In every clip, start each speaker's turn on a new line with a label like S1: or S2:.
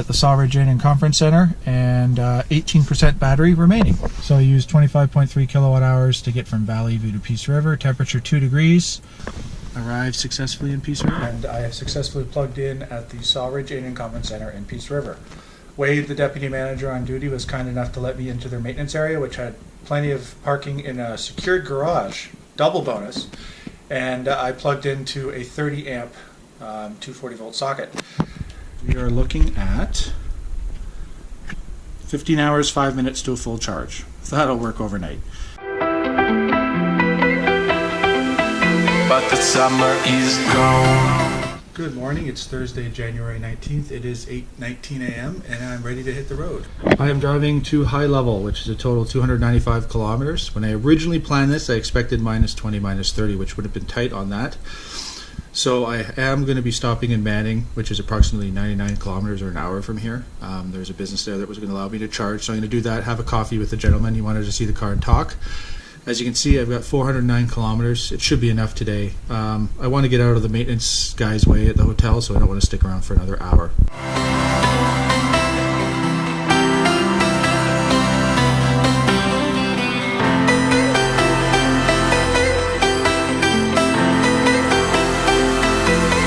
S1: at the Sawridge Inn and Conference Center, and 18% battery remaining. So I used 25.3 kilowatt hours to get from Valley View to Peace River. Temperature 2 degrees. Arrived successfully in Peace River, and I have successfully plugged in at the Sawridge Inn and Conference Center in Peace River. Wade, the deputy manager on duty, was kind enough to let me into their maintenance area, which had plenty of parking in a secured garage, double bonus, and I plugged into a 30 amp 240 volt socket. We are looking at 15 hours, 5 minutes to a full charge. So that'll work overnight.
S2: But the summer is gone.
S1: Good morning, it's Thursday, January 19th. It is 8:19 a.m. and I'm ready to hit the road. I am driving to High Level, which is a total of 295 kilometers. When I originally planned this, I expected minus 20, minus 30, which would have been tight on that. So I am going to be stopping in Manning, which is approximately 99 kilometers or an hour from here. There's a business there that was going to allow me to charge, so I'm going to do that, have a coffee with the gentleman. He wanted to see the car and talk. As you can see, I've got 409 kilometers. It should be enough today. I want to get out of the maintenance guy's way at the hotel, so I don't want to stick around for another hour.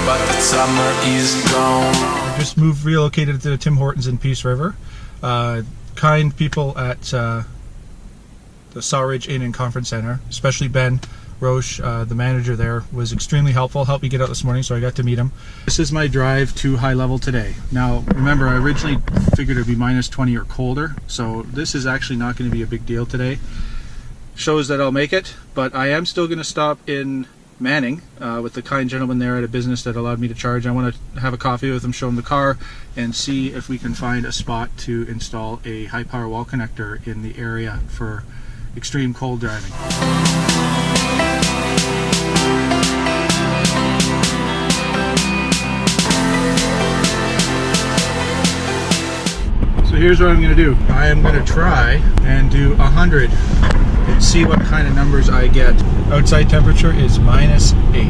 S2: But the summer is gone.
S1: I just relocated to Tim Hortons in Peace River. Kind people at the Sawridge Inn and Conference Center, especially Ben Roche, the manager there, was extremely helpful, helped me get out this morning, so I got to meet him. This is my drive to High Level today. Now, remember, I originally figured it would be minus 20 or colder, so this is actually not going to be a big deal today. Shows that I'll make it, but I am still going to stop in Manning with the kind gentleman there at a business that allowed me to charge. I want to have a coffee with him, show him the car, and see if we can find a spot to install a high power wall connector in the area for extreme cold driving. So here's what I'm going to do. I am going to try and do 100 and see what kind of numbers I get. Outside temperature is minus 8.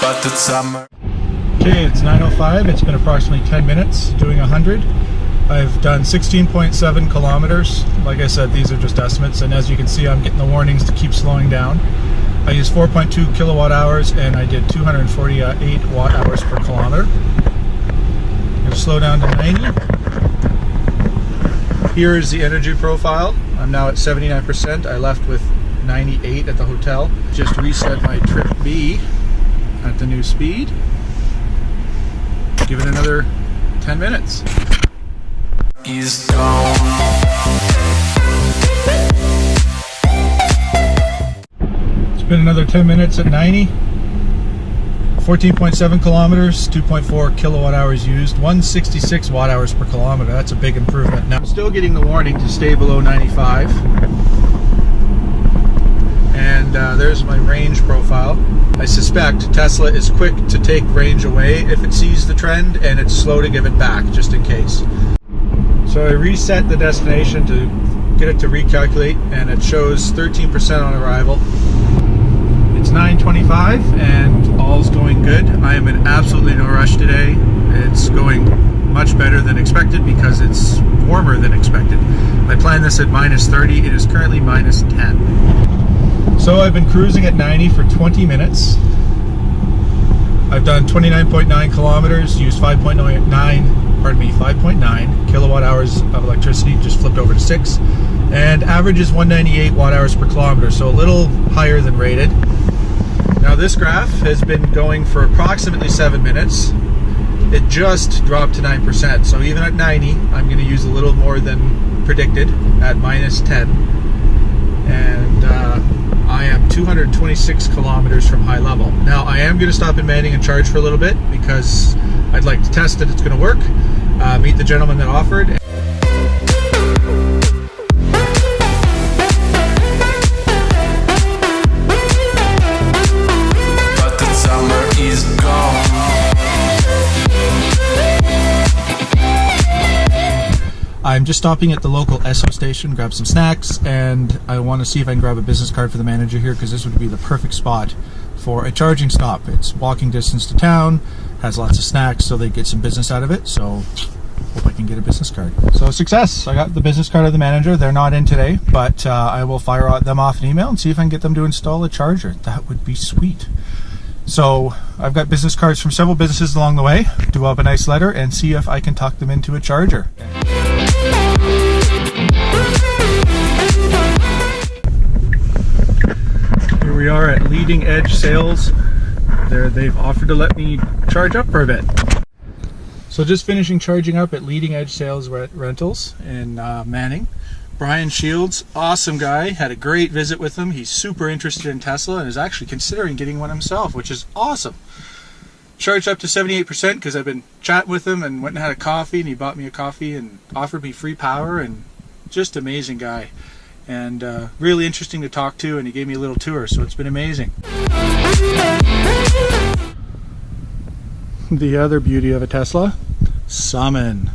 S2: But the summer.
S1: Okay, it's 9:05. It's been approximately 10 minutes doing 100. I've done 16.7 kilometers. Like I said, these are just estimates, and as you can see, I'm getting the warnings to keep slowing down. I used 4.2 kilowatt hours, and I did 248 watt hours per kilometer. I'm going to slow down to 90. Here is the energy profile. I'm now at 79%. I left with 98 at the hotel. Just reset my trip B at the new speed. Give it another 10 minutes.
S2: Is gone.
S1: It's been another 10 minutes at 90. 14.7 kilometers, 2.4 kilowatt hours used, 166 watt hours per kilometer. That's a big improvement. Now I'm still getting the warning to stay below 95. And there's my range profile. I suspect Tesla is quick to take range away if it sees the trend, and it's slow to give it back, just in case. So I reset the destination to get it to recalculate, and it shows 13% on arrival. It's 9:25 and all's going good. I am in absolutely no rush today. It's going much better than expected because it's warmer than expected. I planned this at minus 30. It is currently minus 10. So I've been cruising at 90 for 20 minutes. I've done 29.9 kilometers, used 5.9 kilowatt hours of electricity, just flipped over to 6, and average is 198 watt hours per kilometer, so a little higher than rated. Now this graph has been going for approximately 7 minutes. It just dropped to 9%, so even at 90, I'm going to use a little more than predicted at minus 10. And I am 226 kilometers from High Level. Now I am going to stop in Manning and charge for a little bit because I'd like to test that it's going to work. Meet the gentleman that offered.
S2: But the summer is gone.
S1: I'm just stopping at the local Esso station, grab some snacks, and I want to see if I can grab a business card for the manager here, because this would be the perfect spot for a charging stop. It's walking distance to town. has lots of snacks, so they get some business out of it. So hope I can get a business card. So success! I got the business card of the manager. They're not in today, but I will fire them off an email and see if I can get them to install a charger. That would be sweet. So I've got business cards from several businesses along the way. Do up a nice letter and see if I can talk them into a charger. Here we are at Leading Edge Sales. They've offered to let me charge up for a bit. So just finishing charging up at Leading Edge Sales Rentals in Manning. Brian Shields, awesome guy. Had a great visit with him. He's super interested in Tesla and is actually considering getting one himself, which is awesome. Charged up to 78% because I've been chatting with him and went and had a coffee, and he bought me a coffee and offered me free power, and just amazing guy. And really interesting to talk to, and he gave me a little tour, so it's been amazing. The other beauty of a Tesla, Summon.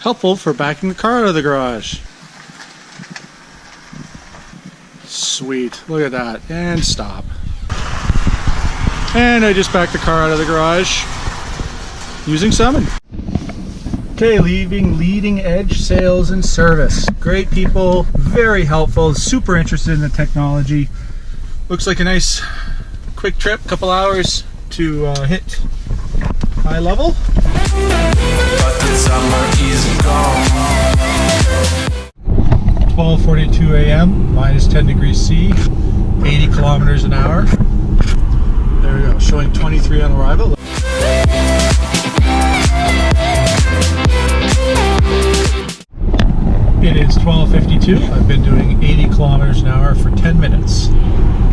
S1: Helpful for backing the car out of the garage. Sweet, look at that, and stop. And I just backed the car out of the garage using Summon. Okay, leaving Leading Edge Sales and Service. Great people, very helpful, super interested in the technology. Looks like a nice quick trip, couple hours to hit high level.
S2: But the summer is gone.
S1: 12:42 a.m., minus 10 degrees C, 80 kilometers an hour. There we go, showing 23 on arrival. It is 12:52. I've been doing 80 kilometers an hour for 10 minutes.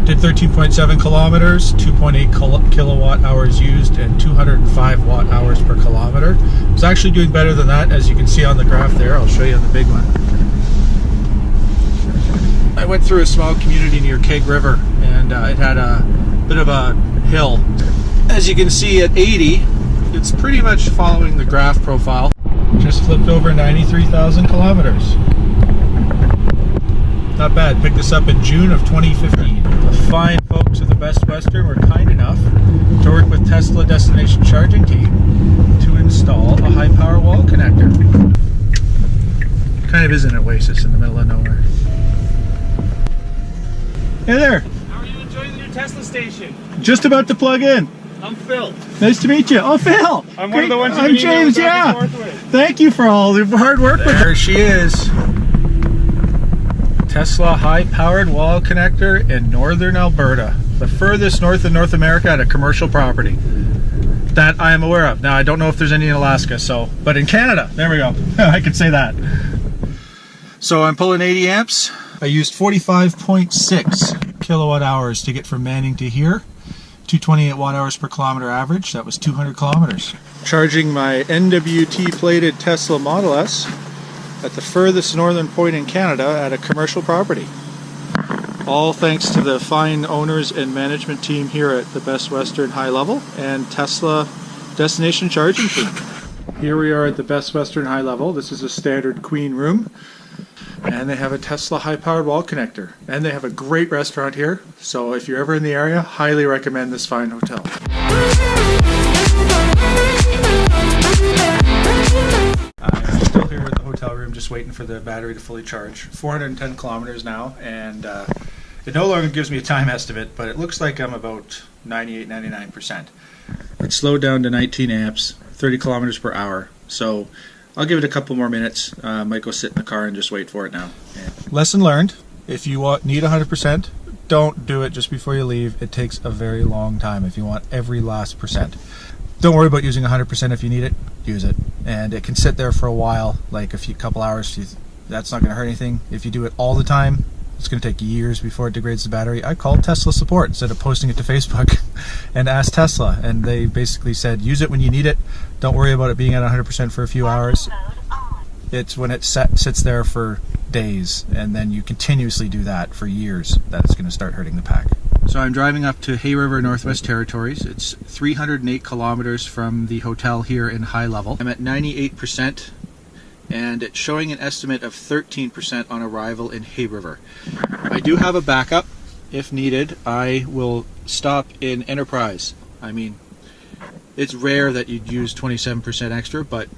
S1: Did 13.7 kilometers, 2.8 kilowatt hours used, and 205 watt hours per kilometer. It's actually doing better than that, as you can see on the graph there. I'll show you on the big one. I went through a small community near Keg River, and it had a bit of a hill. As you can see at 80, it's pretty much following the graph profile. Just flipped over 93,000 kilometers. Not bad. Picked this up in June of 2015. The fine folks of the Best Western were kind enough to work with Tesla Destination Charging Team to install a high power wall connector. Kind of is an oasis in the middle of nowhere. Hey there.
S3: How are you enjoying the new Tesla station?
S1: Just about to plug in.
S3: I'm Phil.
S1: Nice to meet you. Oh, Phil.
S3: I'm one of the ones
S1: I'm James, yeah. Thank you for all the hard work. There she is. Tesla high-powered wall connector in northern Alberta. The furthest north in North America at a commercial property that I am aware of. Now, I don't know if there's any in Alaska, but in Canada, there we go. I can say that. So I'm pulling 80 amps. I used 45.6 kilowatt hours to get from Manning to here. 228 watt hours per kilometer average. That was 200 kilometers. Charging my NWT plated Tesla Model S at the furthest northern point in Canada at a commercial property. All thanks to the fine owners and management team here at the Best Western High Level and Tesla Destination Charging Team. Here we are at the Best Western High Level. This is a standard queen room. And they have a Tesla high-powered wall connector. And they have a great restaurant here. So if you're ever in the area, highly recommend this fine hotel. I'm still here at the hotel room just waiting for the battery to fully charge. 410 kilometers now, and it no longer gives me a time estimate, but it looks like I'm about 98-99%. It slowed down to 19 amps, 30 kilometers per hour. So I'll give it a couple more minutes. Might go sit in the car and just wait for it now. Yeah. Lesson learned, if you need 100%, don't do it just before you leave. It takes a very long time if you want every last percent. Don't worry about using 100% if you need it, use it. And it can sit there for a while, like a couple hours. That's not going to hurt anything. If you do it all the time, it's going to take years before it degrades the battery. I called Tesla support instead of posting it to Facebook and asked Tesla, and they basically said, use it when you need it. Don't worry about it being at 100% for a few hours. It's when it sits there for days, and then you continuously do that for years, that it's going to start hurting the pack. So I'm driving up to Hay River, Northwest Territories. It's 308 kilometers from the hotel here in High Level. I'm at 98%. And it's showing an estimate of 13% on arrival in Hay River. I do have a backup. if needed, I will stop in Enterprise. I mean, it's rare that you'd use 27% extra, but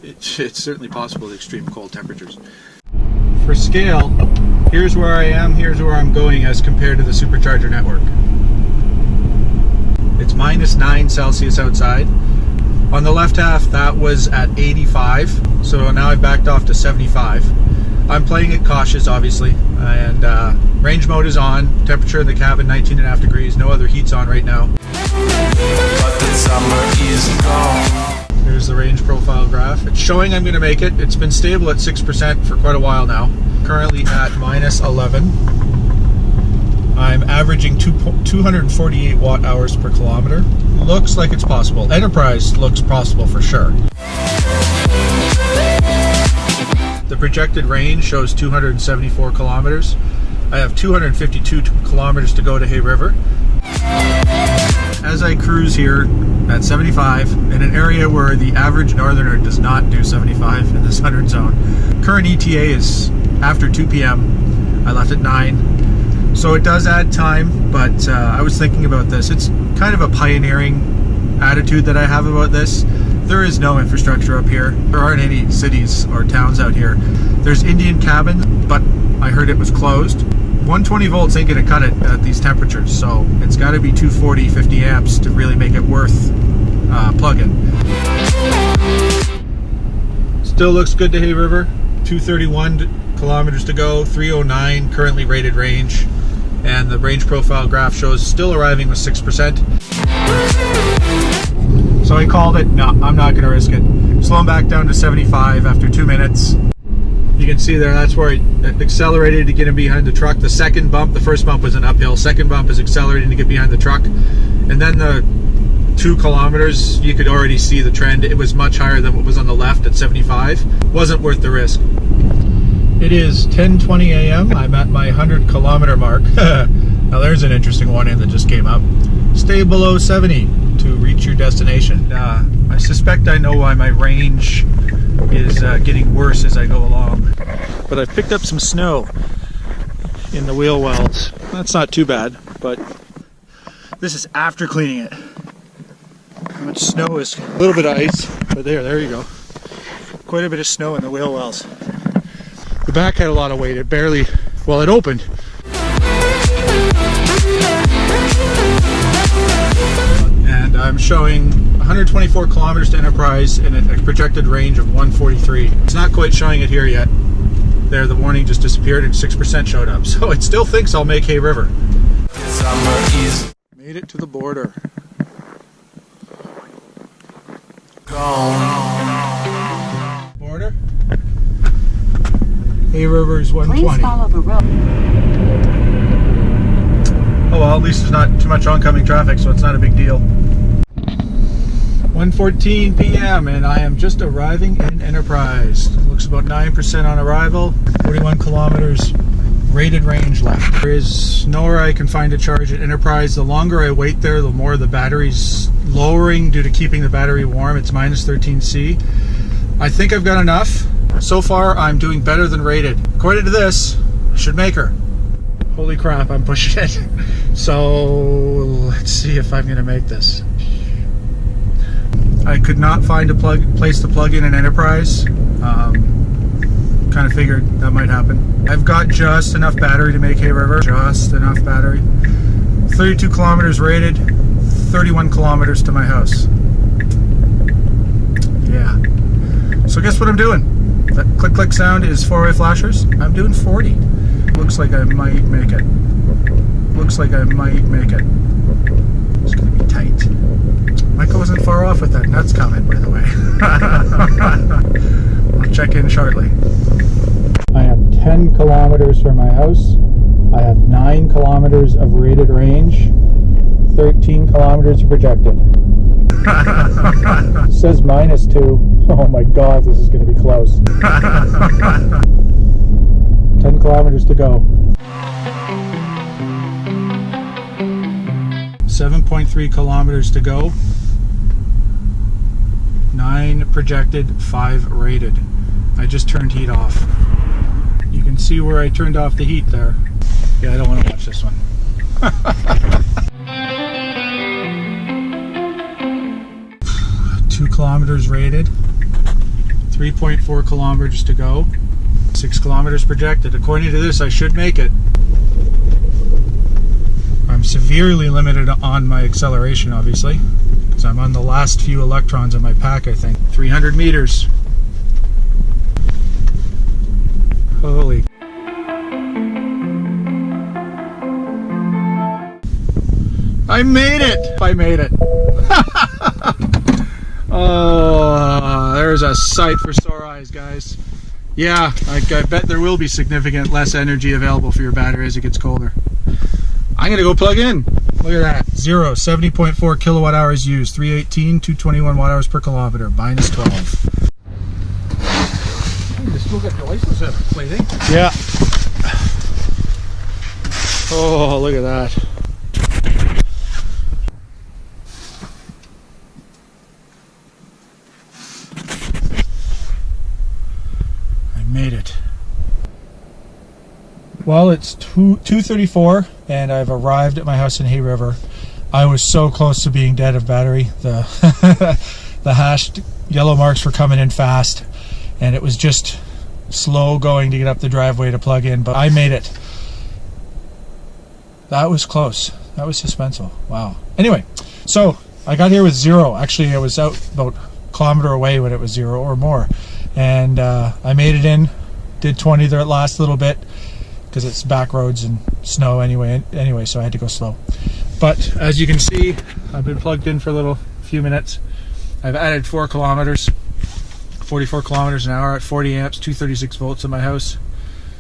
S1: it's certainly possible at extreme cold temperatures. For scale, here's where I am, here's where I'm going as compared to the supercharger network. It's -9 Celsius outside. On the left half, that was at 85, so now I've backed off to 75. I'm playing it cautious, obviously, and range mode is on. Temperature in the cabin, 19.5 degrees. No other heat's on right now.
S2: But the summer is gone.
S1: Here's the range profile graph. It's showing I'm going to make it. It's been stable at 6% for quite a while now. Currently at -11. I'm averaging 248 watt hours per kilometer. Looks like it's possible. Enterprise looks possible for sure. The projected range shows 274 kilometers. I have 252 kilometers to go to Hay River. As I cruise here at 75 in an area where the average northerner does not do 75 in this 100 zone. Current ETA is after 2 p.m. I left at 9. So it does add time, but I was thinking about this. It's kind of a pioneering attitude that I have about this. There is no infrastructure up here. There aren't any cities or towns out here. There's Indian Cabin, but I heard it was closed. 120 volts ain't gonna cut it at these temperatures, so it's gotta be 240, 50 amps to really make it worth plug-in. Still looks good to Hay River. 231 kilometers to go, 309 currently rated range, and the range profile graph shows still arriving with 6%. So I called it. No, I'm not going to risk it. Slowing back down to 75 after 2 minutes. You can see there, that's where it accelerated to get in behind the truck. The second bump, the first bump was an uphill. Second bump is accelerating to get behind the truck. And then the 2 kilometers, you could already see the trend. It was much higher than what was on the left at 75. Wasn't worth the risk. It is 10:20 a.m. I'm at my 100 kilometer mark. Now there's an interesting warning that just came up. Stay below 70 to reach your destination. I suspect I know why my range is getting worse as I go along. But I've picked up some snow in the wheel wells. That's not too bad, but this is after cleaning it. How much snow is, a little bit of ice, but there you go. Quite a bit of snow in the wheel wells. The back had a lot of weight. It barely, well, it opened. And I'm showing 124 kilometers to Enterprise and a projected range of 143. It's not quite showing it here yet. There, the warning just disappeared and 6% showed up. So it still thinks I'll make Hay River.
S2: Summer is
S1: Made it to the border.
S2: gone.
S1: Border? Hay River is 120.
S4: Please follow the road.
S1: Oh well, at least there's not too much oncoming traffic, so it's not a big deal. 1:14 p.m. and I am just arriving in Enterprise. Looks about 9% on arrival, 41 kilometers rated range left. There is nowhere I can find a charge at Enterprise. The longer I wait there, the more the battery's lowering due to keeping the battery warm. It's -13C. I think I've got enough. So far, I'm doing better than rated. According to this, I should make her. Holy crap, I'm pushing it. So, let's see if I'm gonna make this. I could not find a place to plug in an Enterprise. Kind of figured that might happen. I've got just enough battery to make Hay River. Just enough battery. 32 kilometers rated, 31 kilometers to my house. Yeah. So guess what I'm doing? That click click sound is 4-way flashers. I'm doing 40. Looks like I might make it. Looks like I might make it. It's gonna be tight. Michael wasn't far off with that nuts comment, by the way. I'll check in shortly. I am 10 kilometers from my house. I have 9 kilometers of rated range. 13 kilometers projected. It says -2. Oh my god, this is going to be close. 10 kilometers to go. 7.3 kilometers to go. 9 projected, 5 rated. I just turned heat off. You can see where I turned off the heat there. Yeah, I don't want to watch this one. Two kilometers rated, 3.4 kilometers to go, 6 kilometers projected. According to this, I should make it. I'm severely limited on my acceleration, obviously, because I'm on the last few electrons in my pack, I think. 300 meters. Holy. I made it! I made it. Oh, there's a sight for sore eyes, guys. Yeah, I bet there will be significant less energy available for your battery as it gets colder. I'm gonna go plug in. Look at that. 70.4 kilowatt hours used. 318, 221 watt hours per kilometer. Minus 12.
S4: You still got the license plate, eh?
S1: Yeah. Oh, look at that. Made it. Well, it's 2:34 and I've arrived at my house in Hay River. I was so close to being dead of battery. The the hashed yellow marks were coming in fast and it was just slow going to get up the driveway to plug in, but I made it. That was close. That was suspenseful. Wow. Anyway, so I got here with 0. Actually, I was out about a kilometer away when it was 0 or more. And I made it in, did 20 there at last little bit because it's back roads and snow anyway, so I had to go slow. But as you can see, I've been plugged in for a few minutes. I've added 4 kilometers, 44 kilometers an hour at 40 amps, 236 volts in my house.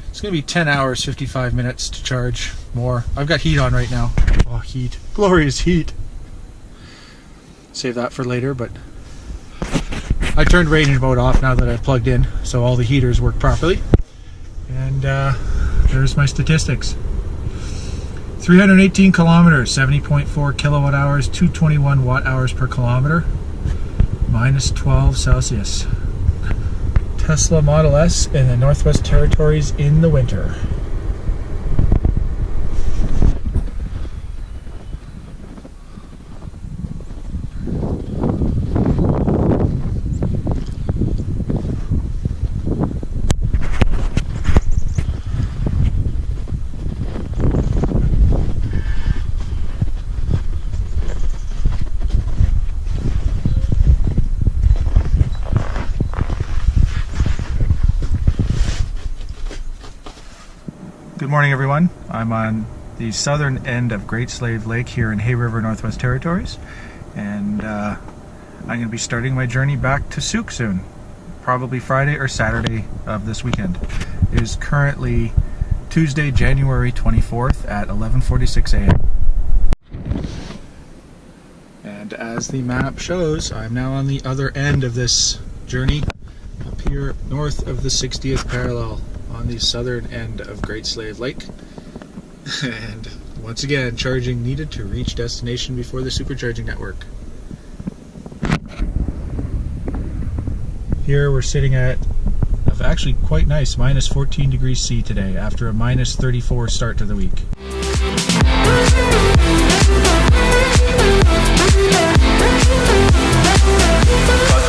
S1: It's going to be 10 hours, 55 minutes to charge more. I've got heat on right now. Oh, heat. Glorious heat. Save that for later, but I turned range mode off now that I've plugged in, so all the heaters work properly. And there's my statistics. 318 kilometers, 70.4 kilowatt hours, 221 watt hours per kilometer, minus 12 Celsius. Tesla Model S in the Northwest Territories in the winter. Good morning, everyone. I'm on the southern end of Great Slave Lake here in Hay River, Northwest Territories, and I'm going to be starting my journey back to Souk soon, probably Friday or Saturday of this weekend. It is currently Tuesday, January 24th at 11:46 a.m. And as the map shows, I'm now on the other end of this journey, up here north of the 60th parallel, on the southern end of Great Slave Lake. And once again, charging needed to reach destination before the supercharging network. Here we're sitting at actually quite nice, minus 14 degrees C today after a minus 34 start to the week.
S2: But